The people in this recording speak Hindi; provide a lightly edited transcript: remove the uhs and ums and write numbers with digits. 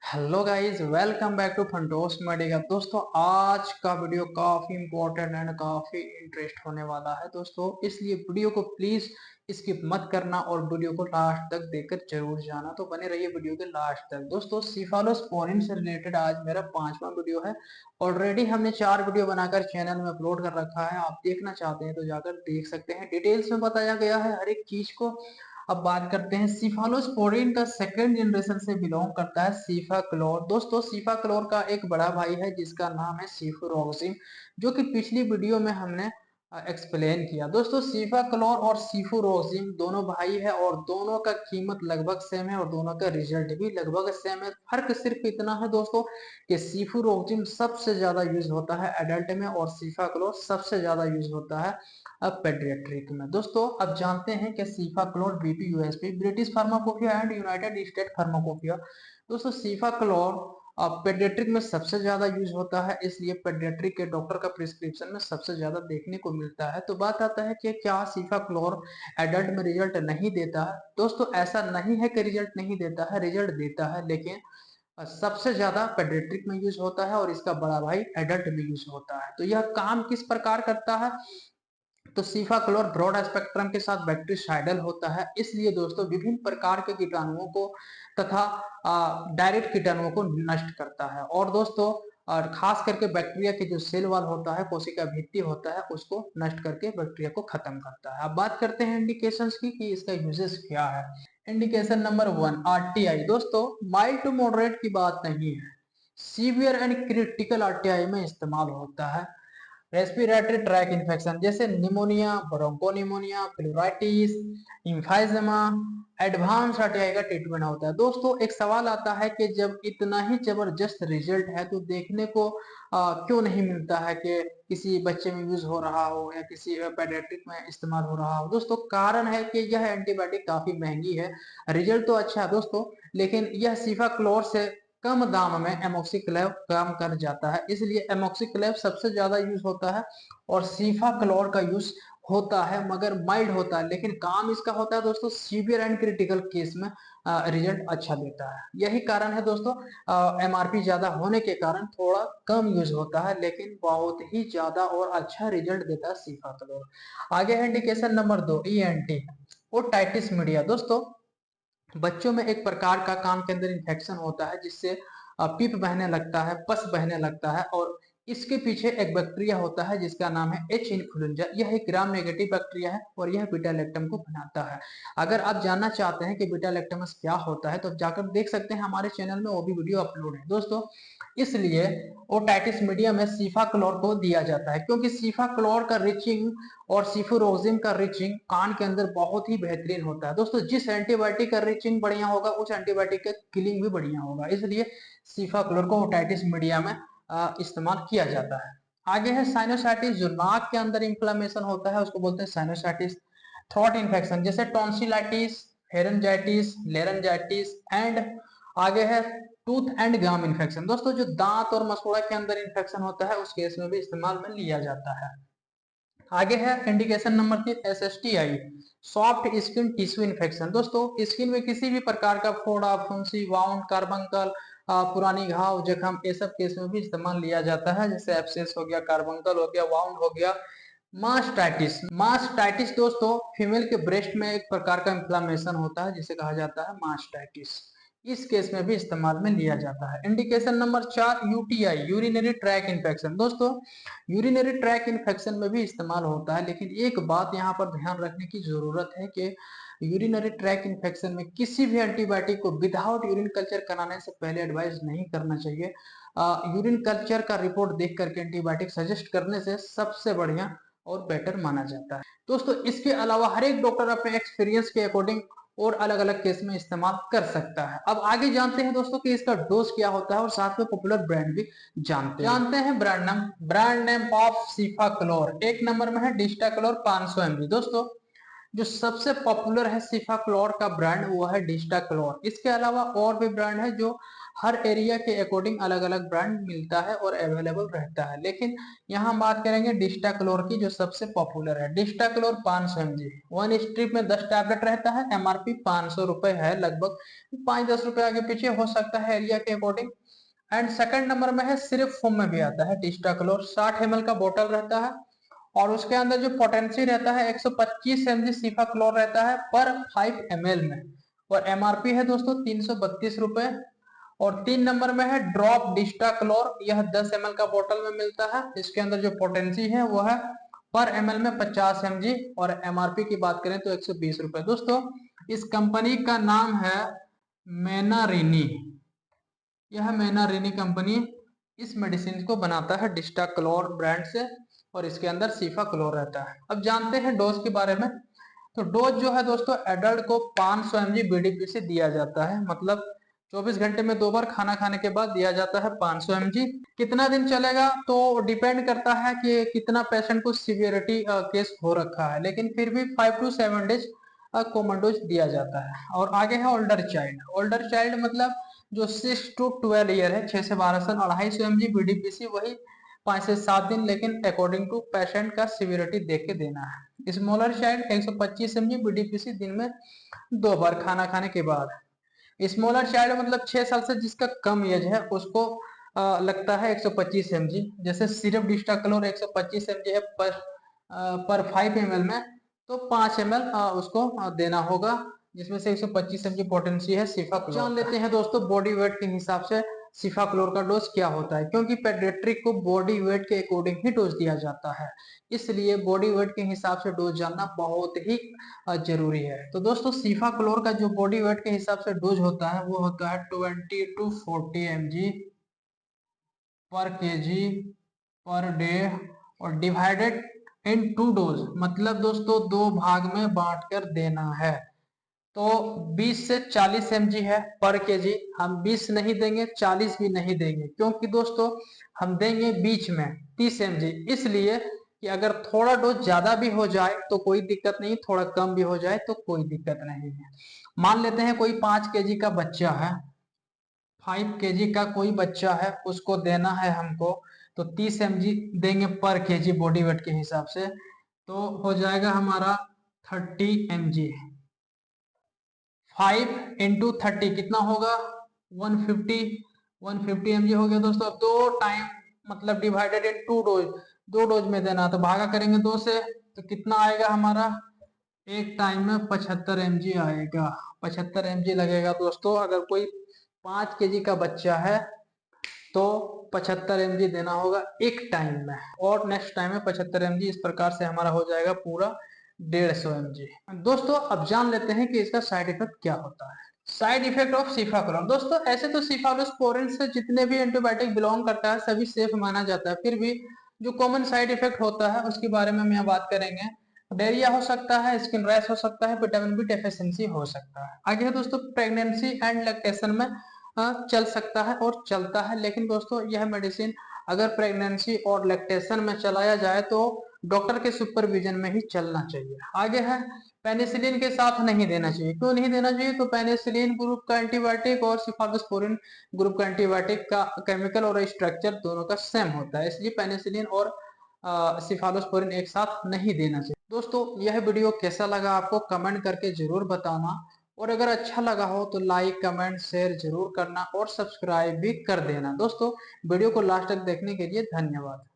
Hello guys, welcome back to Funtos medical. दोस्तों, आज का वीडियो काफी इंपॉर्टेंट एंड काफी इंटरेस्ट होने वाला है दोस्तों, इसलिए वीडियो को प्लीज स्किप मत करना और वीडियो को लास्ट तक देखकर जरूर जाना। तो बने रहिए वीडियो के लास्ट तक। दोस्तों, सीफालोस्पोरिन से रिलेटेड आज मेरा 5वां वीडियो है। ऑलरेडी हमने 4 वीडियो बनाकर चैनल में अपलोड कर रखा है। आप देखना चाहते हैं तो जाकर देख सकते हैं। डिटेल्स में बताया गया है हर एक चीज को। अब बात करते हैं, सीफालोस्पोरिन का सेकंड जनरेशन से बिलोंग करता है सीफाक्लोर। दोस्तों, सीफाक्लोर का एक बड़ा भाई है जिसका नाम है सीफुरोक्सिम, जो कि पिछली वीडियो में हमने एक्सप्लेन किया। दोस्तों, सीफाक्लोर और सीफुरोक्सिम दोनों भाई है और दोनों का कीमत लगभग सेम है और दोनों का रिजल्ट भी लगभग सेम है। फर्क सिर्फ इतना है दोस्तों कि सीफुरोक्सिम सबसे ज्यादा यूज होता है एडल्ट में और सीफाक्लोर सबसे ज्यादा यूज होता है अब पेडियाट्रिक में। दोस्तों, अब जानते हैं कि cefaclor BP USP British pharmacopoeia and United State pharmacopoeia. दोस्तों, सीफाक्लोर पेडियाट्रिक में सबसे ज्यादा यूज होता है, इसलिए पेडियाट्रिक के डॉक्टर का प्रिस्क्रिप्शन में सबसे ज्यादा देखने को मिलता है। तो बात आता है कि क्या सीफाक्लोर एडल्ट में रिजल्ट नहीं देता है? दोस्तों, ऐसा नहीं है कि रिजल्ट नहीं देता है, रिजल्ट देता है, लेकिन सबसे ज्यादा पेडियाट्रिक में यूज होता है और इसका बड़ा भाई एडल्ट में यूज होता है। तो यह काम किस प्रकार करता है? तो सीफाक्लोर ब्रॉड स्पेक्ट्रम के साथ बैक्टीरिसाइडल होता है, इसलिए दोस्तों विभिन्न प्रकार के कीटाणुओं को तथा डायरेक्ट कीटाणुओं को नष्ट करता है। और दोस्तों, और खास करके बैक्टीरिया के जो सेल वॉल होता है, कोशिका भित्ति होता है, उसको नष्ट करके बैक्टीरिया को खत्म करता है। अब बात करते हैं इंडिकेशंस की कि इसका यूजेस क्या है। Indication number 1, RTI. दोस्तों, माइल्ड टू मॉडरेट की बात नहीं है, सीवियर एंड क्रिटिकल आरटीआई में इस्तेमाल होता है। रेस्पिरेटरी ट्रैक इन्फेक्शन जैसे निमोनिया, ब्रोंकोनिमोनिया, प्लूराइटिस, इम्फाइजेमा, एडवांस आरटीआई का ट्रीटमेंट होता है। दोस्तों, एक सवाल आता है कि जब इतना ही जबरदस्त रिजल्ट है तो देखने को क्यों नहीं मिलता है कि किसी बच्चे में यूज हो रहा हो या किसी पेडियाट्रिक में इस्तेमाल हो रहा हो? दोस्तों, कारण है कि यह एंटीबायोटिक काफी महंगी है। रिजल्ट तो अच्छा है दोस्तों, लेकिन यह सीफाक्लोर से कम दाम में एमोक्सिक्लेव काम कर जाता है, इसलिए एमोक्सिक्लेव सबसे ज्यादा यूज होता है और सीफाक्लोर का यूज होता है, मगर माइल्ड होता है, लेकिन काम इसका होता है दोस्तों सीवियर एंड क्रिटिकल केस में रिजल्ट अच्छा देता है। यही कारण है दोस्तों, एमआरपी ज्यादा होने के कारण थोड़ा कम यूज होता है, लेकिन बहुत ही ज्यादा और अच्छा रिजल्ट देता है सीफाक्लोर। आगे है indication number 2, ENT otitis media. दोस्तों, बच्चों में एक प्रकार का कान के अंदर इन्फेक्शन होता है जिससे पीप बहने लगता है, पस बहने लगता है, और इसके पीछे एक बैक्टीरिया होता है जिसका नाम है एच इन्फ्लुएंजा। यह एक ग्राम नेगेटिव बैक्टीरिया है और यह बीटा लैक्टम को बनाता है। अगर आप जानना चाहते हैं कि बीटा लैक्टमस क्या होता है तो आप जाकर देख सकते हैं, हमारे चैनल में वो भी वीडियो अपलोड है दोस्तों। इसलिए ओटाइटिस मीडिया में सीफाक्लोर को दिया जाता है, क्योंकि सीफाक्लोर का रिचिंग और सीफुरोक्सिम का रिचिंग कान के अंदर बहुत ही बेहतरीन होता है। दोस्तों, जिस एंटीबायोटिक का रिचिंग बढ़िया होगा उस एंटीबायोटिक का किलिंग भी बढ़िया होगा, इसलिए सीफाक्लोर को ओटाइटिस मीडिया में इस्तेमाल किया जाता है। आगे है साइनोसाइटिस, जो नाक के अंदर इंफ्लेमेशन होता है उसको बोलते हैं साइनोसाइटिस। थ्रोट इन्फेक्शन जैसे टॉन्सिलाइटिस, फेरेंजाइटिस, लेरेंजाइटिस एंड आगे है टूथ एंड गम इन्फेक्शन। दोस्तों, जो दांत और मसूड़ा के अंदर इन्फेक्शन होता है उस केस में भी इस्तेमाल में लिया जाता है। आगे है indication number 3, SSTI soft skin tissue infection. दोस्तों, स्किन में किसी भी प्रकार का फोड़ा, फुंसी, वाउंड, कार्बंकल, पुरानी घाव, जख्म, ये सब केस में भी इस्तेमाल लिया जाता है, जैसे एब्सेस हो गया, कार्बंकल हो गया, वाउंड हो गया। मास्टाइटिस, मास्टाइटिस दोस्तों फीमेल के ब्रेस्ट में एक प्रकार का इंफ्लेमेशन होता है जिसे कहा जाता है मास्टाइटिस। इस केस में भी इस्तेमाल में लिया जाता है। Indication number 4, UTI urinary track infection. दोस्तों, यूरिनरी ट्रैक इन्फेक्शन में भी इस्तेमाल होता है, लेकिन एक बात यहाँ पर ध्यान रखने की जरूरत है कि यूरिनरी ट्रैक इन्फेक्शन में किसी भी एंटीबायोटिक को विदाउट यूरिन कल्चर कराने से पहले एडवाइस नहीं करना चाहिए। यूरिन कल्चर का रिपोर्ट देख करके एंटीबायोटिक सजेस्ट करने से सबसे बढ़िया और बेटर माना जाता है। दोस्तों, इसके अलावा हर एक डॉक्टर अपने एक्सपीरियंस के अकॉर्डिंग और अलग अलग केस में इस्तेमाल कर सकता है। अब आगे जानते हैं दोस्तों कि इसका डोज क्या होता है और साथ में पॉपुलर ब्रांड भी जानते हैं। ब्रांड नेम ऑफ सीफाक्लोर एक नंबर में है डिस्टाक्लोर 500 mg। दोस्तों, जो सबसे पॉपुलर है सीफाक्लोर का ब्रांड वो है डिस्टाक्लोर। इसके अलावा और भी ब्रांड है जो हर एरिया के अकॉर्डिंग अलग अलग ब्रांड मिलता है और अवेलेबल रहता है। लेकिन यहाँ हम बात करेंगे डिस्टाक्लोर की, जो सबसे पॉपुलर है। डिस्टाक्लोर 500 mg, 1 स्ट्रिप में 10 टैबलेट रहता है। एमआरपी 500 रुपए है, लगभग 5-10 रुपए आगे पीछे हो सकता है एरिया के अकॉर्डिंग। एंड सेकंड नंबर में है, सिर्फ फॉर्म में भी आता है डिस्टाक्लोर, 60 ml का बोतल रहता है और उसके अंदर जो पोटेंसी रहता है 125 mg सीफाक्लोर रहता है पर 5 ml में, और एमआरपी है दोस्तों 332 रुपए। और 3 नंबर में है ड्रॉप डिस्टाक्लोर, यह 10 ml का बोतल में मिलता है। इसके अंदर जो पोटेंसी है वो है पर ml में 50 mg और एमआरपी की बात करें तो 120 रुपए। दोस्तों इस कंपनी का नाम है मेनारिनी, यह मेनारिनी कंपनी इस मेडिसिन को बनाता है डिस्टाक्लोर ब्रांड से और इसके अंदर सीफाक्लोर रहता है। अब जानते हैं डोज के बारे में। तो डोज जो है दोस्तों, एडल्ट को 500 mg बीडीपी से दिया जाता है, मतलब 24 घंटे में 2 बार खाना खाने के बाद दिया जाता है 500 mg। कितना दिन चलेगा तो डिपेंड करता है कि कितना पेशेंट को सीवियरिटी केस हो रखा है, लेकिन फिर भी 5 to 7 डेज कॉमन डोज दिया जाता है। और आगे है ओल्डर चाइल्ड। ओल्डर चाइल्ड मतलब जो 6 to 12 ईयर है, 6 से 12 साल, 250 mg बीडीपीसी, वही 5 से 7 दिन, लेकिन अकॉर्डिंग टू पेशेंट का सीवियरिटी देख के देना है। स्मॉलर चाइल्ड 125 mg बीडीपीसी, दिन में 2 बार खाना खाने के बाद। स्मॉलर चाइल्ड मतलब 6 साल से जिसका कम एज है उसको लगता है 125 mg। जैसे सिर्फ डिस्टाक्लोर 125 mg है पर 5 ml में, तो 5 ml उसको देना होगा, जिसमें से 125 mg पोटेंसी है सीफाक्लोर। जान लेते हैं दोस्तों बॉडी वेट के हिसाब से सीफाक्लोर का डोज क्या होता है, क्योंकि पेडियाट्रिक को बॉडी वेट के अकॉर्डिंग ही डोज दिया जाता है, इसलिए बॉडी वेट के हिसाब से डोज जानना बहुत ही जरूरी है। तो दोस्तों सीफाक्लोर का जो बॉडी वेट के हिसाब से डोज होता है वो होता है 20 to 40 mg पर केजी पर डे और डिवाइडेड इन 2 डोज, मतलब दोस्तों 2 भाग में बांटकर देना है। तो 20 से 40 mg है पर केजी, हम 20 नहीं देंगे 40 भी नहीं देंगे, क्योंकि दोस्तों हम देंगे बीच में 30 mg, इसलिए कि अगर थोड़ा डोज ज्यादा भी हो जाए तो कोई दिक्कत नहीं, थोड़ा कम भी हो जाए तो कोई दिक्कत नहीं है। मान लेते हैं कोई 5 केजी का बच्चा है, 5 केजी का कोई बच्चा है, उसको देना है हमको, तो 30 mg देंगे पर केजी बॉडी वेट के हिसाब से, तो हो जाएगा हमारा 30 mg। 5 इंटू 30 कितना होगा 150 mg हो गया दोस्तों। अब 2 टाइम मतलब डिवाइडेड इन 2 डोज, 2 डोज में देना, तो भागा करेंगे 2 से, तो कितना आएगा हमारा, एक टाइम में 75 mg आएगा, 75 mg लगेगा दोस्तों। अगर कोई 5 केजी का बच्चा है तो 75 mg देना होगा एक टाइम में, और नेक्स्ट टाइम में 75 mg, इस प्रकार से हमारा हो जाएगा पूरा 150 mg। दोस्तों अब जान लेते हैं कि इसका साइड इफेक्ट क्या होता है। Side effect of cefaclor. दोस्तों ऐसे तो सीफालोस्पोरिन से जितने भी एंटीबायोटिक बिलोंग करता है सभी सेफ माना जाता है, फिर भी जो कॉमन साइड इफेक्ट होता है उसके बारे में हम यहाँ बात करेंगे। डायरिया हो सकता है, स्किन रैश हो सकता है, विटामिन बी डेफिशिएंसी हो सकता है। आगे है दोस्तों प्रेगनेंसी एंड लैक्टेशन में चल सकता है और चलता है, लेकिन दोस्तों यह मेडिसिन अगर प्रेगनेंसी और लैक्टेशन में चलाया जाए तो डॉक्टर के सुपरविजन में ही चलना चाहिए। आगे है पेनिसिलिन के साथ नहीं देना चाहिए। क्यों नहीं देना चाहिए, तो पेनिसिलिन ग्रुप का एंटीबायोटिक और सिफालोस्पोरिन ग्रुप का एंटीबायोटिक का केमिकल और स्ट्रक्चर दोनों का सेम होता है, इसलिए पेनिसिलिन और सिफालोस्पोरिन एक साथ नहीं देना चाहिए। दोस्तों यह वीडियो कैसा लगा आपको कमेंट करके जरूर बताना, और अगर अच्छा लगा हो तो लाइक कमेंट शेयर जरूर करना और सब्सक्राइब भी कर देना। दोस्तों वीडियो को लास्ट तक देखने के लिए धन्यवाद।